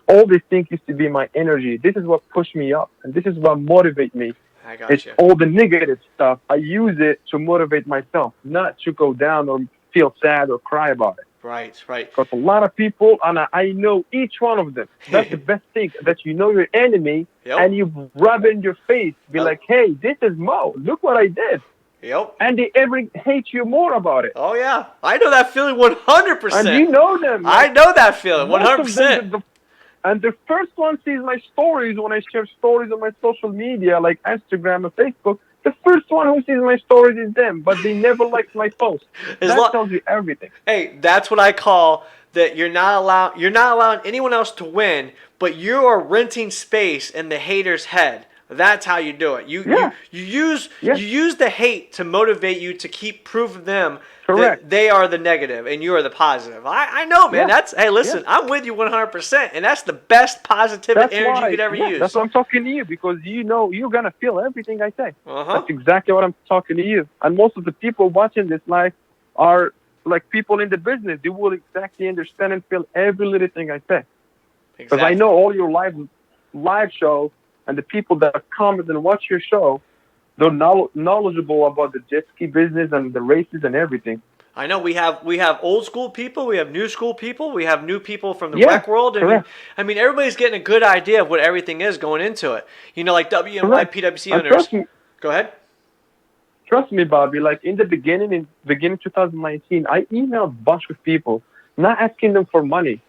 All these things used to be my energy. This is what pushed me up, and this is what motivates me. I got It's you. all the negative stuff. I use it to motivate myself, not to go down or feel sad or cry about it. Right. Because a lot of people, and I know each one of them. That's the best thing, that you know your enemy, and you rub in your face, be like, hey, this is Mo. Look what I did. Yep. And they ever hate you more about it. Oh, yeah. I know that feeling 100%. And you know them. I know that feeling 100%. And the first one sees my stories when I share stories on my social media, like Instagram and Facebook. The first one who sees my stories is them, but they never like my post. That tells you everything. Hey, that's what I call that you're not allowing anyone else to win, but you are renting space in the hater's head. That's how you do it. You use the hate to motivate you to keep proving them that they are the negative and you are the positive. I know, man. Hey, listen, I'm with you 100%, and that's the best positive energy you could ever use. That's why I'm talking to you, because you know you're gonna feel everything I say. That's exactly what I'm talking to you. And most of the people watching this live are like people in the business. They will exactly understand and feel every little thing I say. Because I know all your live show. And the people that comment and watch your show, they're knowledgeable about the jet ski business and the races and everything. I know we have old school people, we have new school people, we have new people from the rec world. I mean, everybody's getting a good idea of what everything is going into it. You know, like WMY, PWC owners. Go ahead. Trust me, Bobby. Like in the beginning 2019, I emailed a bunch of people, not asking them for money,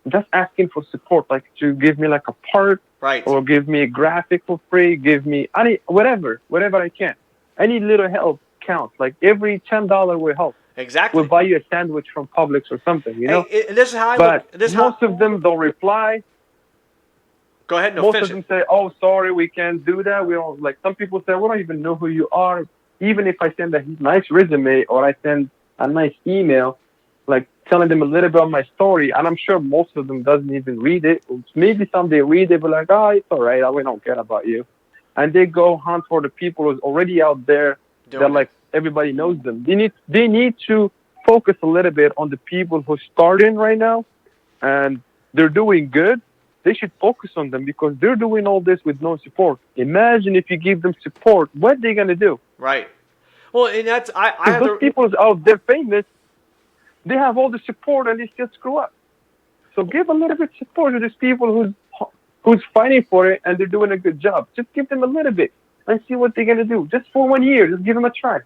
just asking for support, like to give me like a part. Right. Or give me a graphic for free, give me whatever I can. Any little help counts. Like every $10 will help. Exactly. We'll buy you a sandwich from Publix or something, you know? This is how most of them don't reply. Go ahead, most of them say, oh, sorry, we can't do that. We don't, like, some people say, we don't even know who you are. Even if I send a nice resume or I send a nice email, like telling them a little bit of my story, and I'm sure most of them doesn't even read it. Maybe some they read it, but like, oh, it's all right. We don't care about you. And they go hunt for the people who's already out there that like everybody knows them. They need to focus a little bit on the people who are starting right now, and they're doing good. They should focus on them because they're doing all this with no support. Imagine if you give them support, what are they gonna do? Right. Well, and that's those people out there famous. They have all the support and they still screw up. So give a little bit of support to these people who's fighting for it and they're doing a good job. Just give them a little bit and see what they're gonna do. Just for 1 year, just give them a try.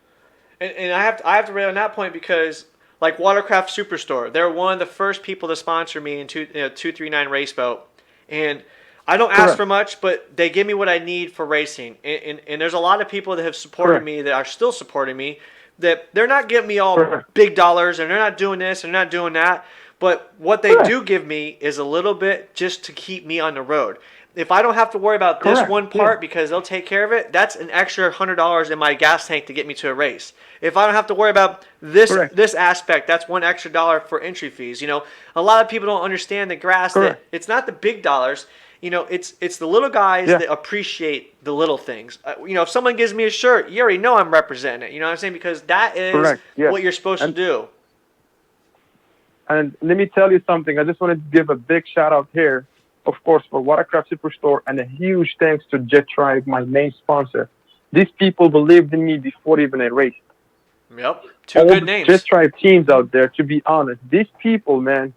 And I have to read on that point because like Watercraft Superstore, they're one of the first people to sponsor me in 239 Race Boat, and I don't ask for much, but they give me what I need for racing. And there's a lot of people that have supported me that are still supporting me. That they're not giving me all big dollars, and they're not doing this, and they're not doing that. But what they do give me is a little bit just to keep me on the road. if I don't have to worry about this Correct, one part because they'll take care of it, that's an extra $100 in my gas tank to get me to a race. If I don't have to worry about this aspect, that's one extra dollar for entry fees. You know, a lot of people don't understand the grass that it's not the big dollars. You know, it's the little guys that appreciate the little things. You know, if someone gives me a shirt, you already know I'm representing it. You know what I'm saying? Because that is what you're supposed to do. And let me tell you something. I just wanted to give a big shout out here, of course, for Watercraft Superstore, and a huge thanks to Jet Tribe, my main sponsor. These people believed in me before even I raced. Yep, two good names. Jet Tribe teams out there, to be honest, these people, man,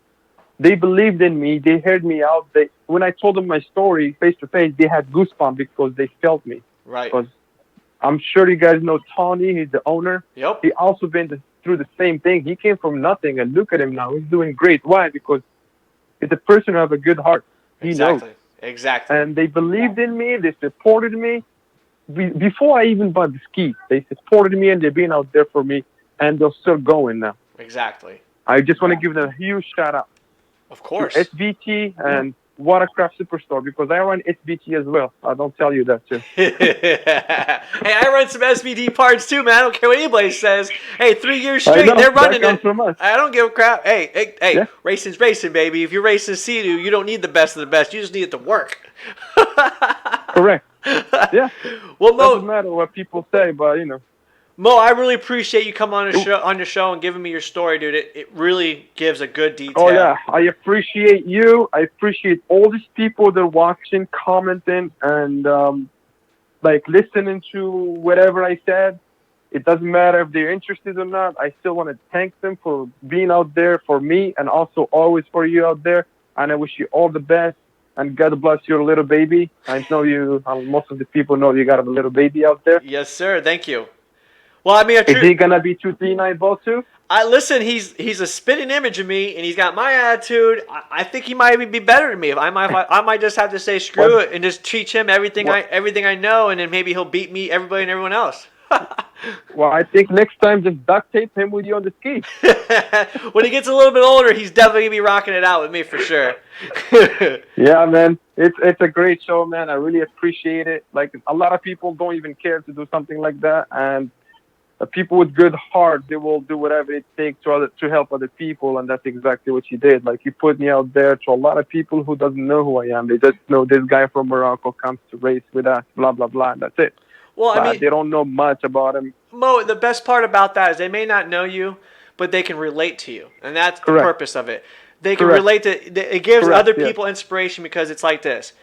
they believed in me. They heard me out. When I told them my story face to face, they had goosebumps because they felt me. Right. Because I'm sure you guys know Tony. He's the owner. Yep. He also been through the same thing. He came from nothing, and look at him now. He's doing great. Why? Because it's a person who has a good heart. He knows. Exactly. And they believed in me. They supported me. Before I even bought the skis, they supported me, and they've been out there for me, and they're still going now. Exactly. I just want to give them a huge shout out. Of course. SBT and Watercraft Superstore, because I run SBT as well. I don't tell you that too. Hey, I run some SBT parts too, man. I don't care what anybody says. Hey, 3 years straight, they're running it. From us. I don't give a crap. Hey, racing's racing, baby. If you're racing Sea-Doo, you don't need the best of the best. You just need it to work. Correct. Yeah. Well, Mo, doesn't matter what people say, but you know. Mo, I really appreciate you coming on the show and giving me your story, dude. It really gives a good detail. Oh yeah, I appreciate you. I appreciate all these people that are watching, commenting, and like listening to whatever I said. It doesn't matter if they're interested or not. I still want to thank them for being out there for me, and also always for you out there. And I wish you all the best. And God bless your little baby. I know you. Most of the people know you got a little baby out there. Yes, sir. Thank you. Well, I mean, is he gonna be 239 ball too? Listen, he's a spitting image of me, and he's got my attitude. I think he might even be better than me. I might just have to say screw it and just teach him everything I know, and then maybe he'll beat me, everybody, and everyone else. Well, I think next time just duct tape him with you on the ski. When he gets a little bit older, he's definitely gonna be rocking it out with me for sure. Yeah, man, it's a great show, man. I really appreciate it. Like a lot of people don't even care to do something like that, and people with good heart, they will do whatever it takes to help other people, and that's exactly what you did. Like you put me out there to a lot of people who doesn't know who I am. They just know this guy from Morocco comes to race with us, blah blah blah, and that's it. Well, I mean, they don't know much about him. Mo, the best part about that is they may not know you, but they can relate to you, and that's the purpose of it. They can relate to. It gives other people inspiration because it's like this.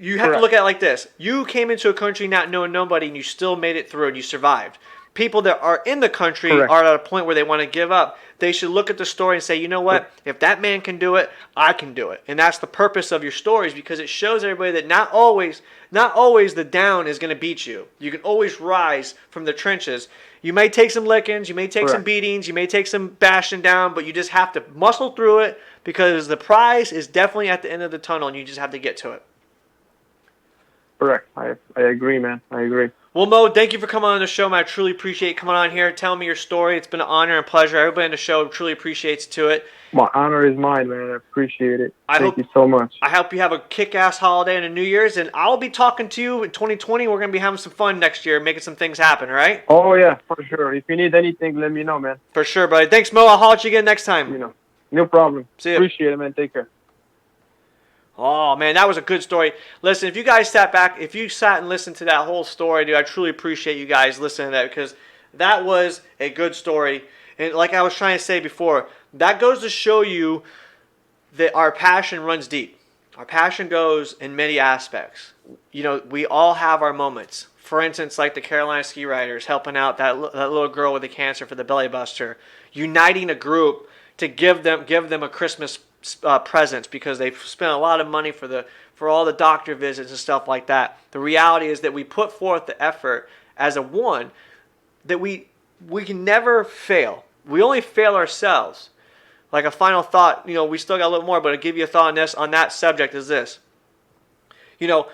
You have to look at it like this. You came into a country not knowing nobody, and you still made it through, and you survived. People that are in the country are at a point where they want to give up. They should look at the story and say, you know what? If that man can do it, I can do it. And that's the purpose of your stories, because it shows everybody that not always the down is going to beat you. You can always rise from the trenches. You may take some lickings, you may take some beatings, you may take some bashing down, but you just have to muscle through it, because the prize is definitely at the end of the tunnel, and you just have to get to it. Correct. I agree, man. I agree. Well, Mo, thank you for coming on the show, man. I truly appreciate coming on here, telling me your story. It's been an honor and pleasure. Everybody on the show truly appreciates it. My honor is mine, man. I appreciate it. Thank you so much. I hope you have a kick-ass holiday and a New Year's, and I'll be talking to you in 2020. We're going to be having some fun next year, making some things happen, all right? Oh, yeah, for sure. If you need anything, let me know, man. For sure, buddy. Thanks, Mo. I'll holler at you again next time. You know, no problem. See ya. Appreciate it, man. Take care. Oh, man, that was a good story. Listen, if you guys sat and listened to that whole story, dude, I truly appreciate you guys listening to that, because that was a good story. And like I was trying to say before, that goes to show you that our passion runs deep. Our passion goes in many aspects. You know, we all have our moments. For instance, like the Carolina ski riders helping out that little girl with the cancer for the belly buster, uniting a group to give them a Christmas presents, because they've spent a lot of money for all the doctor visits and stuff like that. The reality is that we put forth the effort as a one, that we can never fail. We only fail ourselves. Like a final thought, you know, we still got a little more, but I'll give you a thought on that subject is this. You know,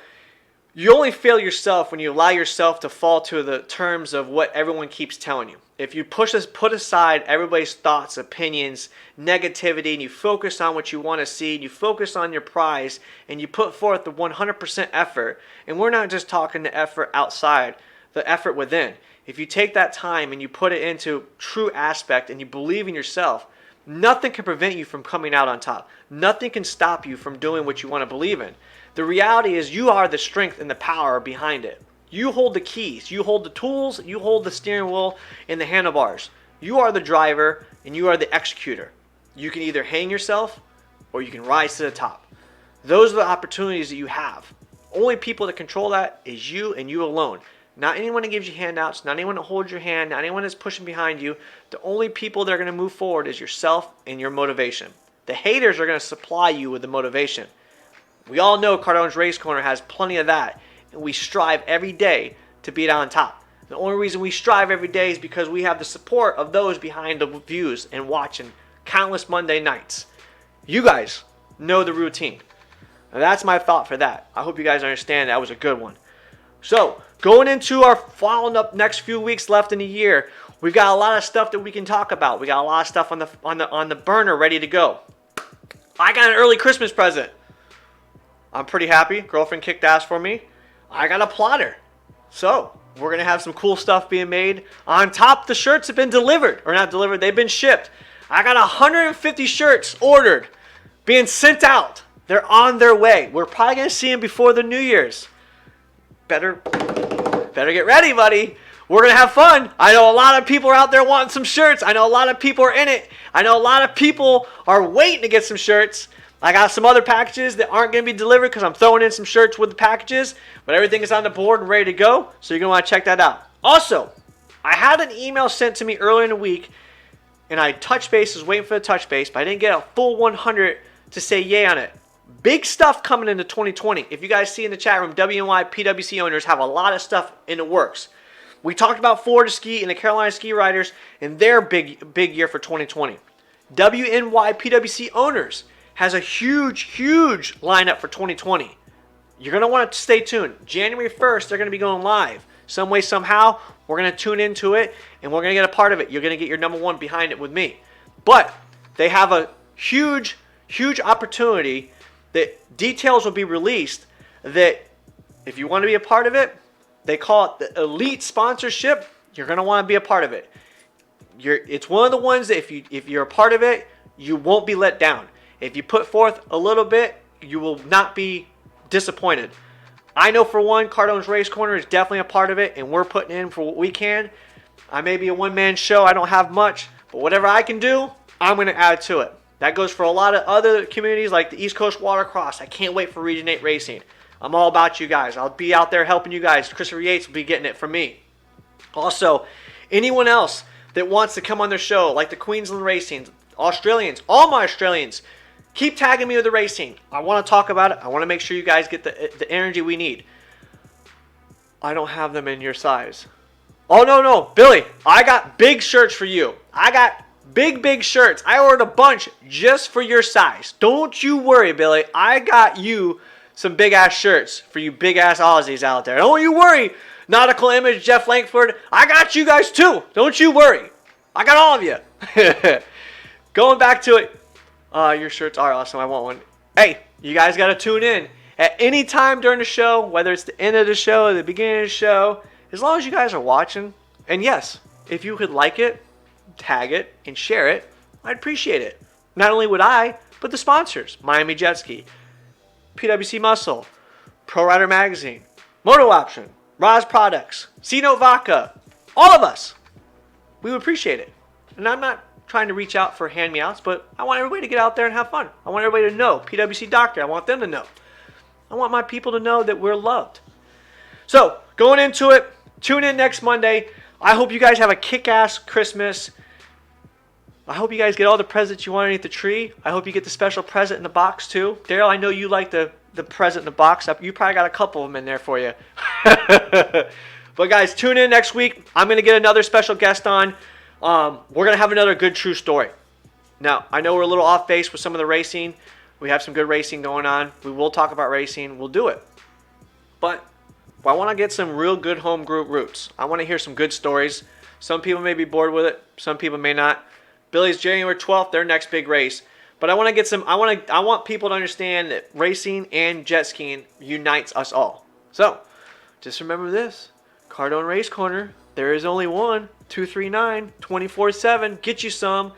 You only fail yourself when you allow yourself to fall to the terms of what everyone keeps telling you. If you put aside everybody's thoughts, opinions, negativity, and you focus on what you want to see, and you focus on your prize, and you put forth the 100% effort, and we're not just talking the effort outside, the effort within. If you take that time and you put it into true aspect and you believe in yourself, nothing can prevent you from coming out on top. Nothing can stop you from doing what you want to believe in. The reality is you are the strength and the power behind it. You hold the keys. You hold the tools. You hold the steering wheel and the handlebars. You are the driver and you are the executor. You can either hang yourself or you can rise to the top. Those are the opportunities that you have. Only people that control that is you and you alone. Not anyone that gives you handouts, not anyone that holds your hand, not anyone that's pushing behind you. The only people that are going to move forward is yourself and your motivation. The haters are going to supply you with the motivation. We all know Cardone's Race Corner has plenty of that, and we strive every day to be on top. The only reason we strive every day is because we have the support of those behind the views and watching countless Monday nights. You guys know the routine. Now that's my thought for that. I hope you guys understand that was a good one. So, going into our following up next few weeks left in the year, we've got a lot of stuff that we can talk about. We got a lot of stuff on the burner ready to go. I got an early Christmas present. I'm pretty happy. Girlfriend kicked ass for me. I got a plotter. So, we're going to have some cool stuff being made. On top, the shirts have been delivered. Or not delivered, they've been shipped. I got 150 shirts ordered, being sent out. They're on their way. We're probably going to see them before the New Year's. Better get ready, buddy. We're going to have fun. I know a lot of people are out there wanting some shirts. I know a lot of people are in it. I know a lot of people are waiting to get some shirts. I got some other packages that aren't going to be delivered because I'm throwing in some shirts with the packages. But everything is on the board and ready to go. So you're going to want to check that out. Also, I had an email sent to me earlier in the week. And I touch base, was waiting for the touch base. But I didn't get a full 100 to say yay on it. Big stuff coming into 2020. If you guys see in the chat room, WNY PWC owners have a lot of stuff in the works. We talked about Florida Ski and the Carolina Ski Riders and their big year for 2020. WNY PWC owners has a huge lineup for 2020. You're going to want to stay tuned. January 1st, they're going to be going live. Some way, somehow, we're going to tune into it, and we're going to get a part of it. You're going to get your number one behind it with me. But they have a huge opportunity that details will be released that if you want to be a part of it, they call it the elite sponsorship. You're going to want to be a part of it. It's one of the ones that if you're a part of it, you won't be let down. If you put forth a little bit, you will not be disappointed. I know for one, Cardone's Race Corner is definitely a part of it, and we're putting in for what we can. I may be a one-man show. I don't have much, but whatever I can do, I'm going to add to it. That goes for a lot of other communities like the East Coast Watercraft. I can't wait for Region 8 Racing. I'm all about you guys. I'll be out there helping you guys. Christopher Yates will be getting it from me. Also, anyone else that wants to come on their show, like the Queensland Racing, Australians, all my Australians, keep tagging me with the racing. I want to talk about it. I want to make sure you guys get the energy we need. I don't have them in your size. Oh, no. Billy, I got big shirts for you. I got big shirts. I ordered a bunch just for your size. Don't you worry, Billy. I got you some big-ass shirts for you big-ass Aussies out there. Don't you worry. Nautical Image, Jeff Langford. I got you guys too. Don't you worry. I got all of you. Going back to it. Your shirts are awesome. I want one. Hey, you guys got to tune in. At any time during the show, whether it's the end of the show or the beginning of the show, as long as you guys are watching. And yes, if you could like it, tag it, and share it, I'd appreciate it. Not only would I, but the sponsors. Miami Jet Ski, PWC Muscle, Pro Rider Magazine, Moto Option, Roz Products, C-Note Vodka, all of us. We would appreciate it. And I'm not trying to reach out for hand-me-outs, but I want everybody to get out there and have fun. I want everybody to know. PWC Doctor, I want them to know. I want my people to know that we're loved. So, going into it, tune in next Monday. I hope you guys have a kick-ass Christmas. I hope you guys get all the presents you want underneath the tree. I hope you get the special present in the box, too. Daryl, I know you like the present in the box. You probably got a couple of them in there for you. But, guys, tune in next week. I'm going to get another special guest on. We're going to have another good true story. Now, I know we're a little off base with some of the racing. We have some good racing going on. We will talk about racing. We'll do it. But But I want to get some real good home group roots. I want to hear some good stories. Some people may be bored with it. Some people may not. Billy's January 12th, their next big race. But I want to get some. I want people to understand that racing and jet skiing unites us all. So, just remember this: Cardone Race Corner. There is only one. 239 24/7. Get you some.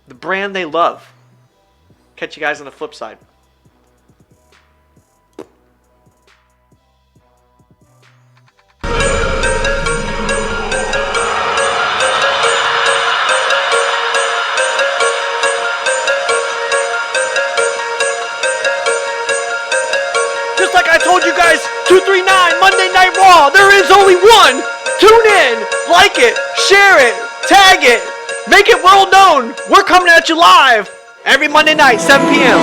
The brand they love. Catch you guys on the flip side. Just like I told you guys, 239 Monday Night Raw. There is only one. Tune in, like it, share it, tag it, make it well known. We're coming at you live every Monday night, 7 p.m.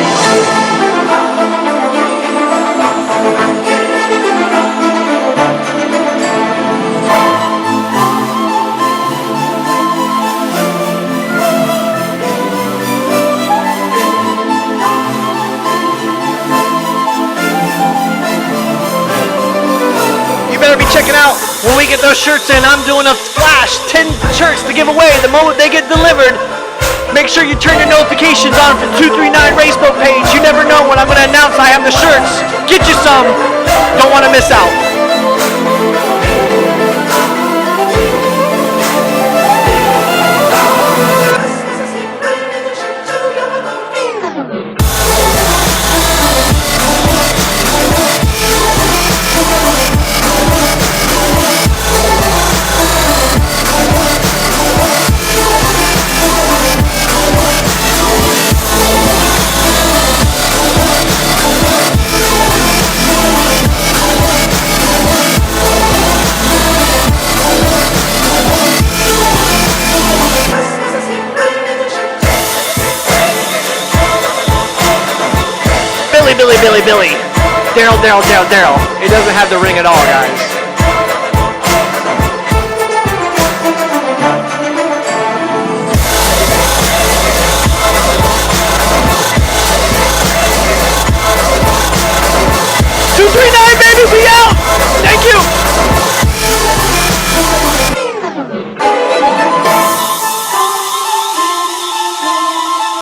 You better be checking out when we get those shirts in. I'm doing a flash, 10 shirts to give away the moment they get delivered. Make sure you turn your notifications on for the 239 Raceboat page. You never know when I'm going to announce I have the shirts. Get you some. Don't want to miss out. Billy. Daryl. It doesn't have the ring at all, guys.